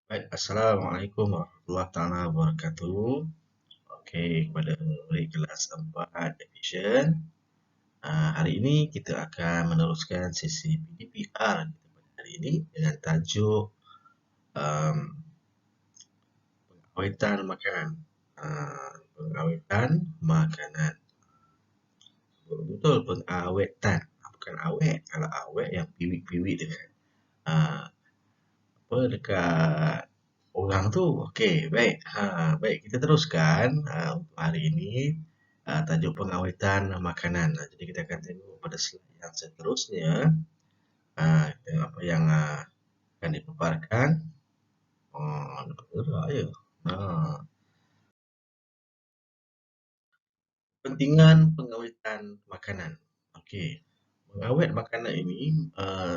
Baik, Assalamualaikum warahmatullahi taala wabarakatuh. Okey, pada murid kelas 4 Division, hari ini kita akan meneruskan sesi PDPR kita pada hari ini dengan tajuk um, pengawetan makanan. Pengawetan makanan. Betul, pengawetan. Bukan awet. Kalau awet yang piwik-piwik dia kan. Ah, apa dekat orang tu. Okey, baik. Baik, kita teruskan untuk hari ini tajuk pengawetan makanan. Jadi kita akan tengok pada slide yang seterusnya tengok apa yang akan dipaparkan. Dapat gerak je. Kepentingan pengawetan makanan. Okey. Mengawet makanan ini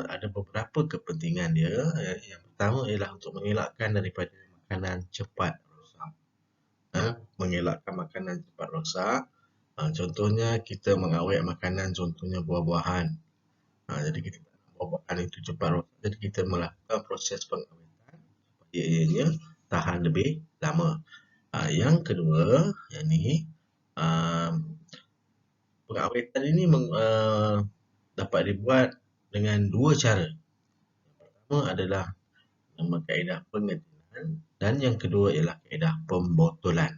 ada beberapa kepentingan dia. Yang pertama ialah untuk mengelakkan daripada makanan cepat rosak. Mengelakkan makanan cepat rosak. Contohnya kita mengawet makanan, contohnya buah-buahan. Jadi kita tak nak buah-buahan itu cepat rosak. Jadi kita melakukan proses pengawetan supaya ianya tahan lebih lama. Yang kedua, yang ni pengawetan ini dapat dibuat dengan dua cara. Yang pertama adalah kaedah pengetilan dan yang kedua ialah kaedah pembotolan.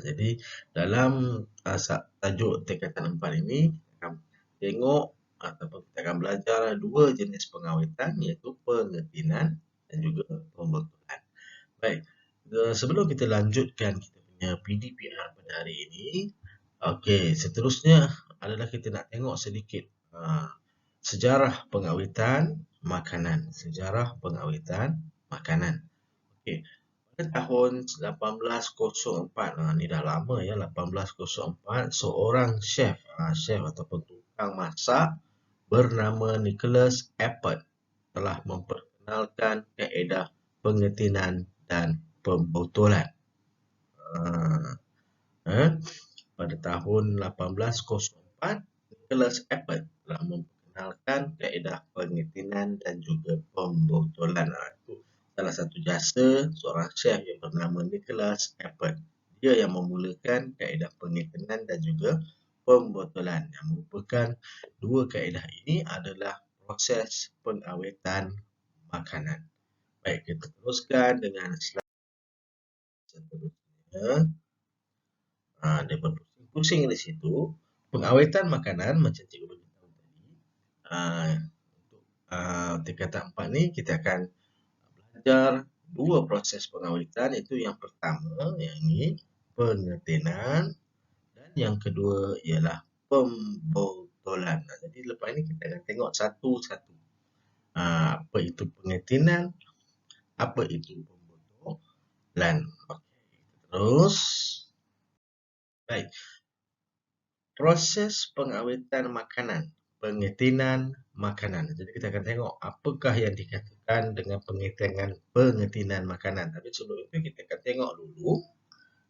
Jadi dalam tajuk tingkatan 4 ini kita akan tengok ataupun kita akan belajar dua jenis pengawetan iaitu pengetilan dan juga pembotolan. Baik, sebelum kita lanjutkan kita punya PDPR pada hari ini, okey, seterusnya adalah kita nak tengok sedikit sejarah pengawetan makanan. Sejarah pengawetan makanan. Okey, pada tahun 1804, ni dah lama ya, 1804, seorang chef ataupun tukang masak bernama Nicholas Appert telah memperkenalkan kaedah pengetilan dan pembotolan. Pada tahun 1804, Nicholas Appert telah memperkenalkan kaedah pengetilan dan juga pembotolan. Itu salah satu jasa seorang chef yang bernama Nicholas Appert. Dia yang memulakan kaedah pengetilan dan juga pembotolan. Yang merupakan dua kaedah ini adalah proses pengawetan makanan. Baik, kita teruskan dengan slide seterusnya. Dia berpusing-pusing di situ. Pengawetan makanan macam cikgu beritahu tadi. Untuk tingkatan 4 ni kita akan belajar dua proses pengawetan, iaitu yang pertama yang ni pengetilan dan yang kedua ialah pembotolan. Jadi lepas ni kita akan tengok satu-satu. Apa itu pengetilan, apa itu pembotolan. Okey, terus. Baik. Proses pengawetan makanan, pengetilan makanan. Jadi kita akan tengok apakah yang dikatakan dengan pengetilan makanan. Tapi sebelum itu kita akan tengok dulu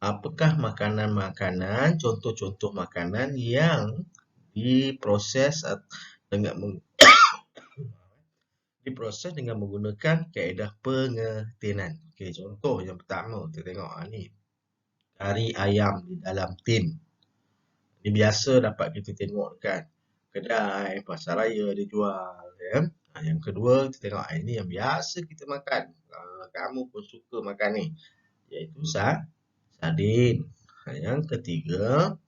apakah makanan-makanan, contoh-contoh makanan yang diproses dengan menggunakan kaedah pengetilan. Okey, contoh yang pertama kita tengok ni. Kari ayam di dalam tin. Ini biasa dapat kita tengok dekat kedai, pasar raya dia jual. Ya. Yang kedua, kita tengok ini yang biasa kita makan. Kamu pun suka makan ni. Iaitu sardin. Yang ketiga,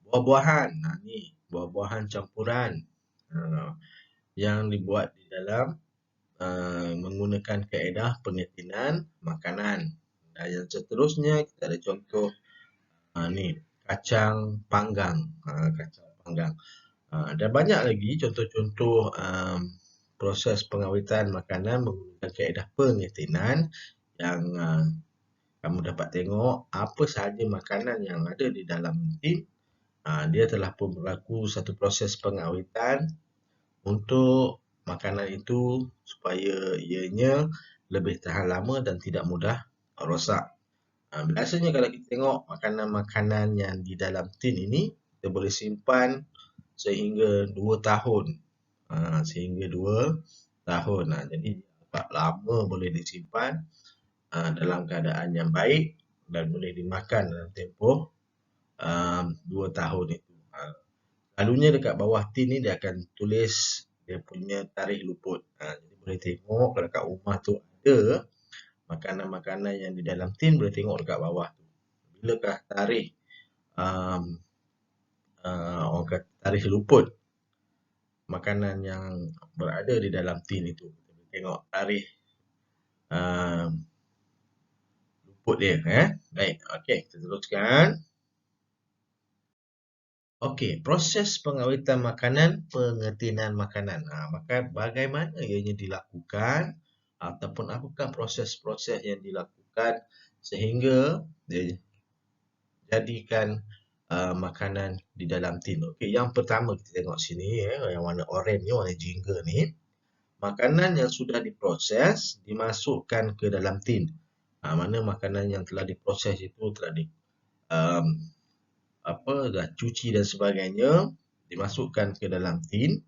buah-buahan. Ni buah-buahan campuran. Yang dibuat di dalam menggunakan kaedah pengetilan makanan. Dan yang seterusnya, kita ada contoh ni. Kacang panggang. Dan banyak lagi contoh-contoh proses pengawetan makanan menggunakan kaedah pengetilan yang kamu dapat tengok apa sahaja makanan yang ada di dalam tin. Dia telah pun berlaku satu proses pengawetan untuk makanan itu supaya ianya lebih tahan lama dan tidak mudah rosak. Biasanya kalau kita tengok makanan-makanan yang di dalam tin ini, kita boleh simpan sehingga 2 tahun. Jadi dapat lama boleh disimpan dalam keadaan yang baik dan boleh dimakan dalam tempoh 2 tahun itu. Selalunya dekat bawah tin ni dia akan tulis dia punya tarikh luput. Jadi boleh tengok kalau kat rumah tu ada makanan-makanan yang di dalam tin, boleh tengok dekat bawah tu. Bilakah tarikh orang kata tarikh luput makanan yang berada di dalam tin itu. Kita boleh tengok tarikh luput dia. Baik, okey, kita teruskan. Okey, proses pengawitan makanan, pengetinan makanan. Maka bagaimana ianya dilakukan ataupun apakah proses-proses yang dilakukan sehingga dia jadikan makanan di dalam tin. Okey, yang pertama kita tengok sini yang warna oranye ni, warna jingga ni. Makanan yang sudah diproses dimasukkan ke dalam tin. Mana makanan yang telah diproses itu telah dah cuci dan sebagainya, dimasukkan ke dalam tin.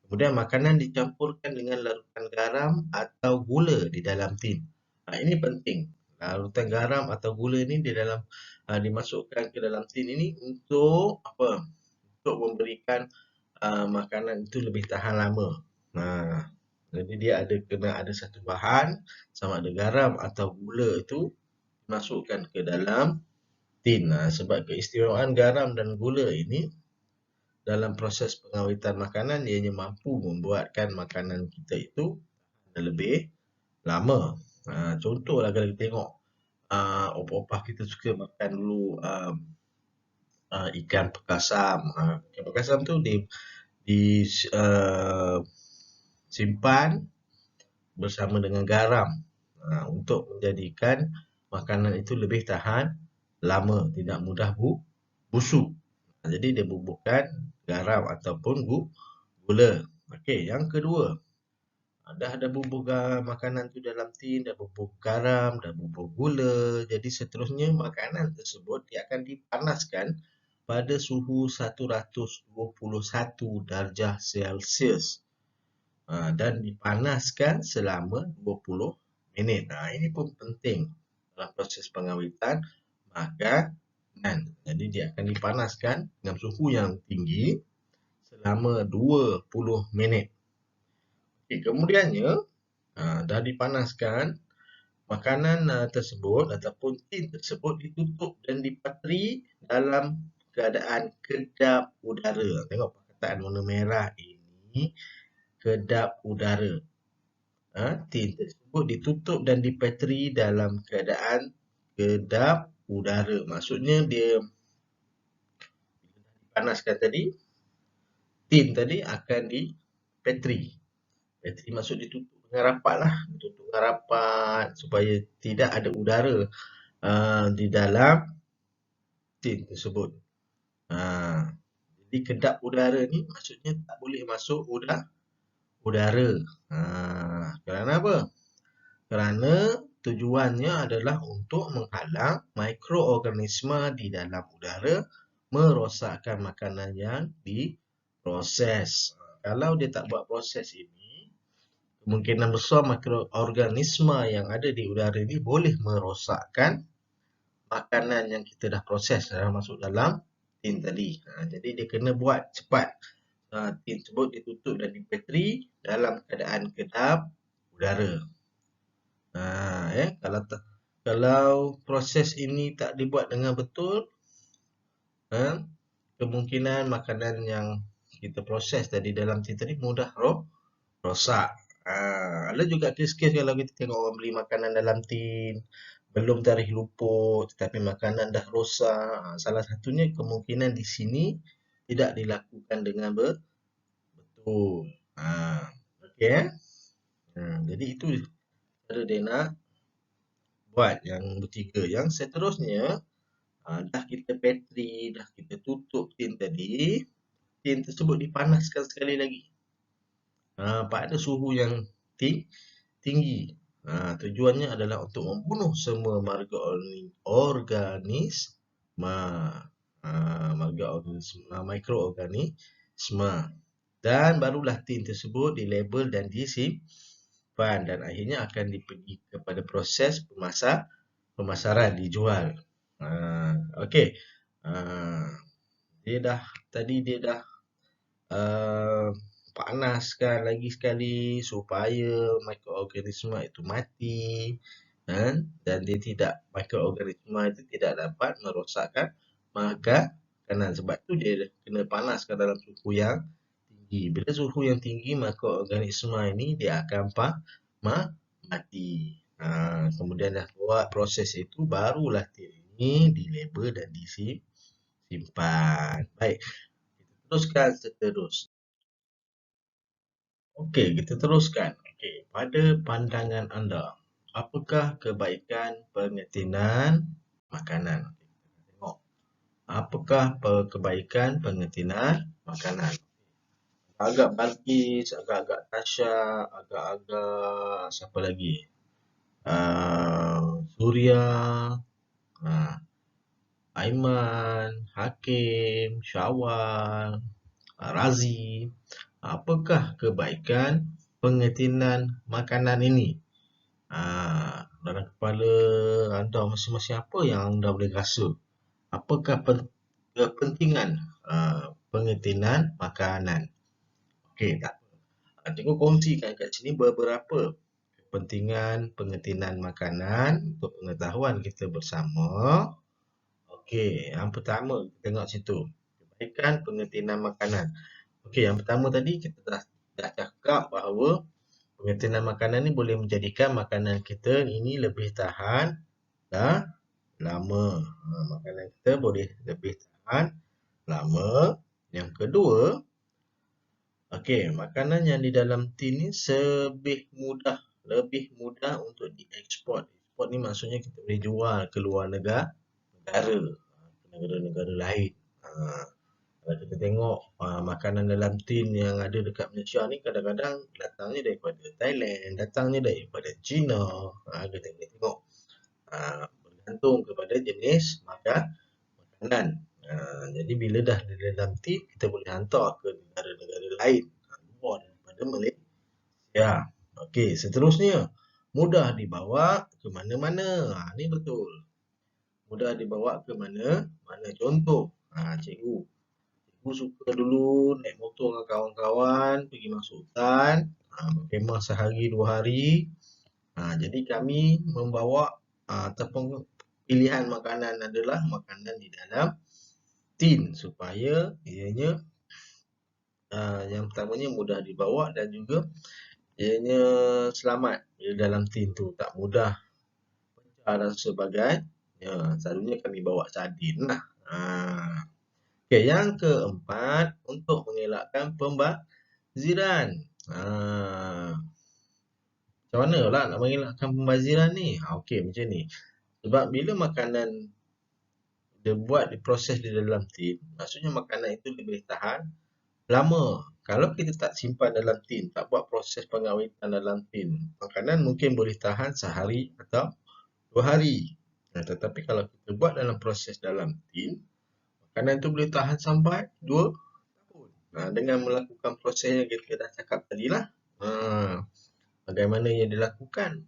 Kemudian makanan dicampurkan dengan larutan garam atau gula di dalam tin. Ini penting. Larutan garam atau gula ni di dalam dimasukkan ke dalam tin ini untuk apa? Untuk memberikan makanan itu lebih tahan lama. Jadi dia kena ada satu bahan, sama ada garam atau gula itu dimasukkan ke dalam tin. Sebab keistimewaan garam dan gula ini dalam proses pengawitan makanan, ianya mampu membuatkan makanan kita itu lebih lama. Contohlah kalau kita tengok opah-opah kita suka makan dulu ikan pekasam. Ikan pekasam tu disimpan bersama dengan garam untuk menjadikan makanan itu lebih tahan lama, tidak mudah busuk. Jadi dia bubuhkan garam ataupun gula. Okey, yang kedua, dah ada bubur makanan tu dalam tin, dah bubur garam, dah bubur gula. Jadi seterusnya makanan tersebut dia akan dipanaskan pada suhu 121 darjah Celsius. Dan dipanaskan selama 20 minit. Ini pun penting dalam proses pengawitan makanan. Jadi dia akan dipanaskan dengan suhu yang tinggi selama 20 minit. Okay, kemudiannya dah dipanaskan, makanan tersebut ataupun tin tersebut ditutup dan dipatri dalam keadaan kedap udara. Tengok perkataan warna merah ini, kedap udara. Tin tersebut ditutup dan dipatri dalam keadaan kedap udara. Maksudnya dia dipanaskan tadi, tin tadi akan dipatri. Patri maksud ditutup dengan rapat lah. Ditutup dengan rapat supaya tidak ada udara di dalam tin tersebut. Jadi kedap udara ni maksudnya tak boleh masuk udara. Kerana apa? Kerana tujuannya adalah untuk menghalang mikroorganisma di dalam udara merosakkan makanan yang diproses. Kalau dia tak buat proses ini, kemungkinan besar mikroorganisma yang ada di udara ini boleh merosakkan makanan yang kita dah proses masuk dalam tin tadi. Jadi dia kena buat cepat. Tin tersebut ditutup dan dipatri dalam keadaan kedap udara. Kalau proses ini tak dibuat dengan betul, kemungkinan makanan yang kita proses tadi dalam tin tadi mudah rosak. Ada juga kes-kes kalau kita tengok orang beli makanan dalam tin, belum tarikh luput tetapi makanan dah rosak. Salah satunya kemungkinan di sini tidak dilakukan dengan betul. Okey. Jadi itu cara dia nak buat yang bertiga. Yang seterusnya, dah kita patri, dah kita tutup tin tadi, tin tersebut dipanaskan sekali lagi pada suhu yang tinggi. Tujuannya adalah untuk membunuh semua mikroorganisma. Dan barulah tin tersebut dilabel dan simpan dan akhirnya akan dipergi kepada proses pemasaran, dijual. Okey. Dia dah panaskan lagi sekali supaya mikroorganisma itu mati, dan mikroorganisma itu tidak dapat merosakkan makanan. Sebab tu dia kena panaskan dalam suhu yang tinggi. Bila suhu yang tinggi, mikroorganisma ini dia akan mati. Kemudian dah buat proses itu, barulah tin ini dilabel dan disimpan. Baik, kita teruskan seterusnya. Okey, kita teruskan. Okey, pada pandangan anda, apakah kebaikan pengetinan makanan? Kita tengok. Apakah kebaikan pengetinan makanan? Agak Balkis, agak-agak Tasha, agak-agak siapa lagi? Surya, Aiman, Hakim, Syawal, Razi. Apakah kebaikan pengetinan makanan ini? Dalam kepala anda masing-masing apa yang anda boleh rasa? Apakah kepentingan pengetinan makanan? Okey, tak apa. Cikgu kongsikan kat sini beberapa kepentingan pengetinan makanan untuk pengetahuan kita bersama. Okey, yang pertama tengok situ. Kebaikan pengetinan makanan. Okey, yang pertama tadi kita dah cakap bahawa pengetinan makanan ni boleh menjadikan makanan kita ini lebih tahan dah lama. Makanan kita boleh lebih tahan lama. Yang kedua, okey, makanan yang di dalam tin ni lebih mudah untuk diekspor. Ekspor ni maksudnya kita boleh jual ke luar negara, ke negara-negara lain. Kalau kita tengok makanan dalam tin yang ada dekat Malaysia ni kadang-kadang datangnya daripada Thailand, datangnya daripada China. Kita boleh tengok. Bergantung kepada jenis makanan. Jadi bila dah di dalam tin, kita boleh hantar ke negara-negara lain luar daripada Malaysia. Okey, seterusnya mudah dibawa ke mana-mana. Ni betul. Mudah dibawa ke mana-mana. Contoh, cikgu suka dulu naik motor dengan kawan-kawan pergi masuk hutan, berkhemah sehari 2 hari. Jadi kami membawa ataupun pilihan makanan adalah makanan di dalam tin supaya ianya yang pertamanya mudah dibawa dan juga ianya selamat di dalam tin tu, tak mudah pecah dan sebagainya. Selalunya kami bawa sardin lah. Okey, yang keempat, untuk mengelakkan pembaziran. Macam mana lah nak mengelakkan pembaziran ni? Okey, macam ni. Sebab bila makanan dia buat diproses di dalam tin, maksudnya makanan itu lebih tahan lama. Kalau kita tak simpan dalam tin, tak buat proses pengawetan dalam tin, makanan mungkin boleh tahan sehari atau 2 hari. Tetapi kalau kita buat dalam proses dalam tin, makanan itu boleh tahan sampai 2 tahun. Dengan melakukan proses yang kita dah cakap tadi lah. Bagaimana yang dilakukan.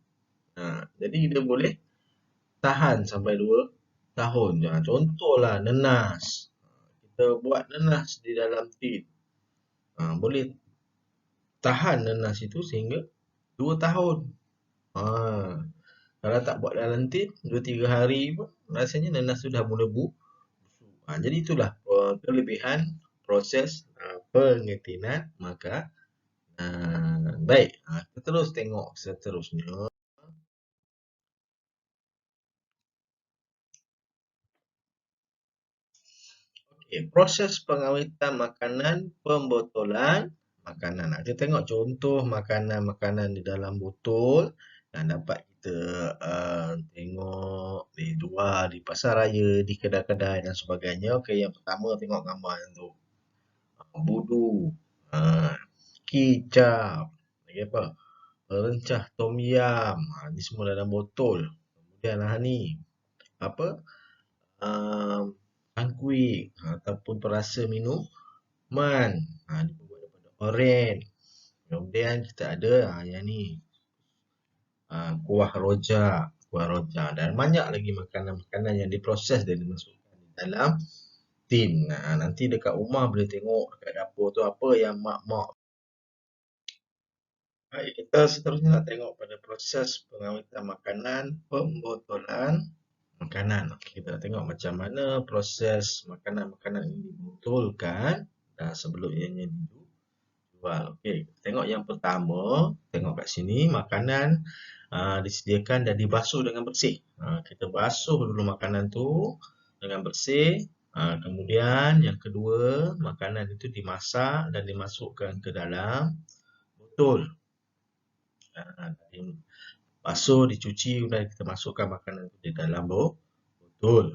Jadi dia boleh tahan sampai 2 tahun. Contohlah nenas. Kita buat nenas di dalam tin. Boleh tahan nenas itu sehingga 2 tahun. Kalau tak buat dalam tin, 2-3 hari pun rasanya nenas sudah mula busuk. Jadi itulah kelebihan proses pengetinan makanan. Baik, kita terus tengok seterusnya. Okay, proses pengawetan makanan, pembotolan makanan. Kita tengok contoh makanan-makanan di dalam botol yang dapat kita tengok dijual di pasar raya, di kedai-kedai dan sebagainya. Okey, yang pertama tengok gambar yang tu. Budu, kicap, lagi apa? Rencah tom yam. Ni semua dalam botol. Kemudian ni apa? Angkuih ataupun perasa minuman. Dibuat daripada oren. Kemudian kita ada yang ni kuah rojak dan banyak lagi makanan-makanan yang diproses dan dimasukkan di dalam tin. Nanti dekat rumah boleh tengok dekat dapur tu apa yang mak-mak. Baik, kita seterusnya nak tengok pada proses pengawetan makanan, pembotolan makanan. Okey, kita nak tengok macam mana proses makanan-makanan ini dibotolkan sebelum ianya dijual. Okey, tengok yang pertama, tengok kat sini makanan disediakan dan dibasuh dengan bersih. Kita basuh dulu makanan tu dengan bersih. Kemudian yang kedua, makanan itu dimasak dan dimasukkan ke dalam botol. Basuh, dicuci, kemudian kita masukkan makanan itu di dalam botol.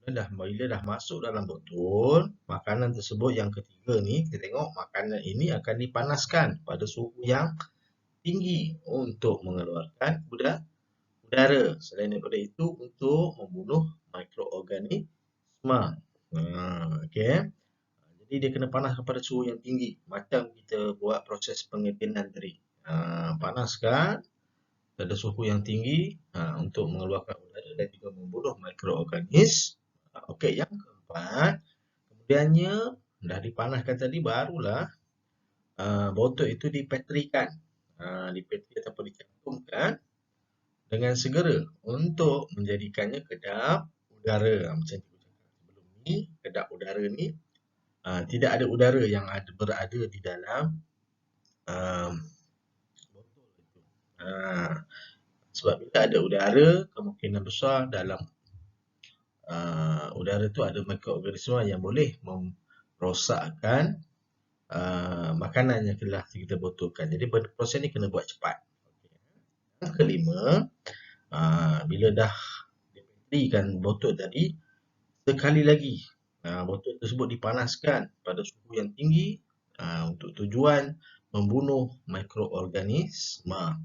Bila dah masuk dalam botol, makanan tersebut yang ketiga ni, kita tengok makanan ini akan dipanaskan pada suhu yang tinggi untuk mengeluarkan udara. Selain daripada itu, untuk membunuh mikroorganisma. Okey. Jadi dia kena panas pada suhu yang tinggi. Macam kita buat proses pengetinan tadi. Panaskan pada suhu yang tinggi untuk mengeluarkan udara dan juga membunuh mikroorganisma. Okey, yang keempat, kemudiannya dah dipanaskan tadi barulah botol itu dipetrikan. Dipetri ataupun dicantumkan dengan segera untuk menjadikannya kedap udara. Macam cikgu cakap sebelum ni, kedap udara ni tidak ada udara yang berada di dalam botol itu. Sebab bila ada udara, kemungkinan besar dalam udara tu ada mikroorganisma yang boleh merosakkan makanan yang telah kita botolkan. Jadi proses ni kena buat cepat. Yang kelima, bila dah dipetrikan botol tadi, sekali lagi botol tersebut dipanaskan pada suhu yang tinggi untuk tujuan membunuh mikroorganisma.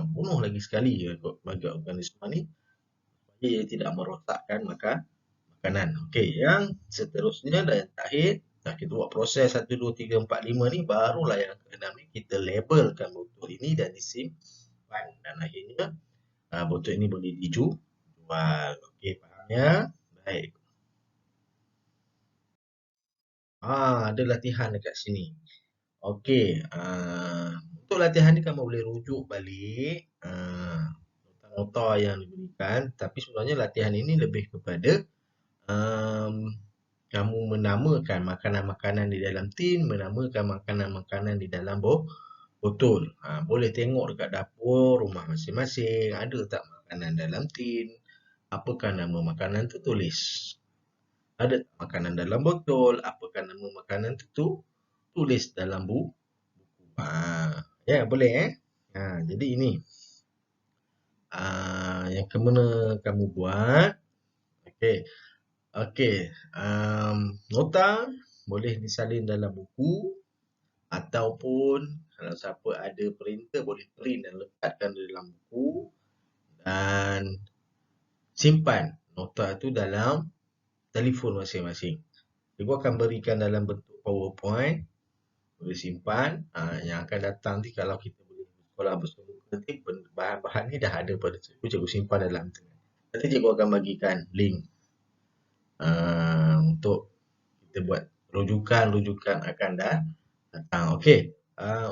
Bunuh lagi sekali mikroorganisma ni supaya ia tidak merosakkan makanan. Okey, yang seterusnya dan yang terakhir, kita buat proses 1, 2, 3, 4, 5 ni, barulah yang keenam ni kita labelkan botol ini dan disimpan. Dan akhirnya botol ini boleh dijual. Okey, faham ya? Baik. Ada latihan dekat sini. Okey, untuk latihan ni kamu boleh rujuk balik nota-nota yang diberikan, tapi sebenarnya latihan ini lebih kepada kamu menamakan makanan-makanan di dalam tin, menamakan makanan-makanan di dalam botol. Boleh tengok dekat dapur rumah masing-masing, ada tak makanan dalam tin, apakah nama makanan tu, tulis. Ada tak makanan dalam botol, apakah nama makanan tu, tulis dalam buku. Ya, boleh jadi ini yang kemana kamu buat. Okey, nota boleh disalin dalam buku ataupun kalau siapa ada printer boleh print dan letakkan dalam buku dan simpan nota tu dalam telefon masing-masing. Cikgu akan berikan dalam bentuk PowerPoint, boleh simpan. Yang akan datang nanti kalau kita boleh sekolah bersama nanti bahan-bahan ni dah ada pada cikgu simpan dalam tu. Nanti cikgu akan bagikan link untuk kita buat rujukan akan datang. Okey,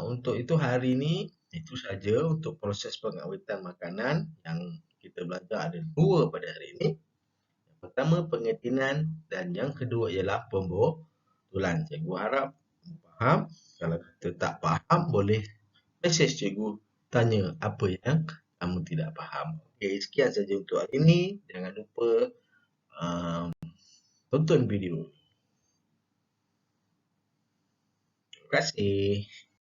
untuk itu hari ni itu saja untuk proses pengawetan makanan yang kita belajar. Ada dua pada hari ini. Yang pertama pengetinan dan yang kedua ialah pembotolan. Cikgu harap faham. Kalau kita tak faham boleh mesej cikgu tanya apa yang kamu tidak faham. Okey, sekian saja untuk hari ini. Jangan lupa tonton video. Terima kasih.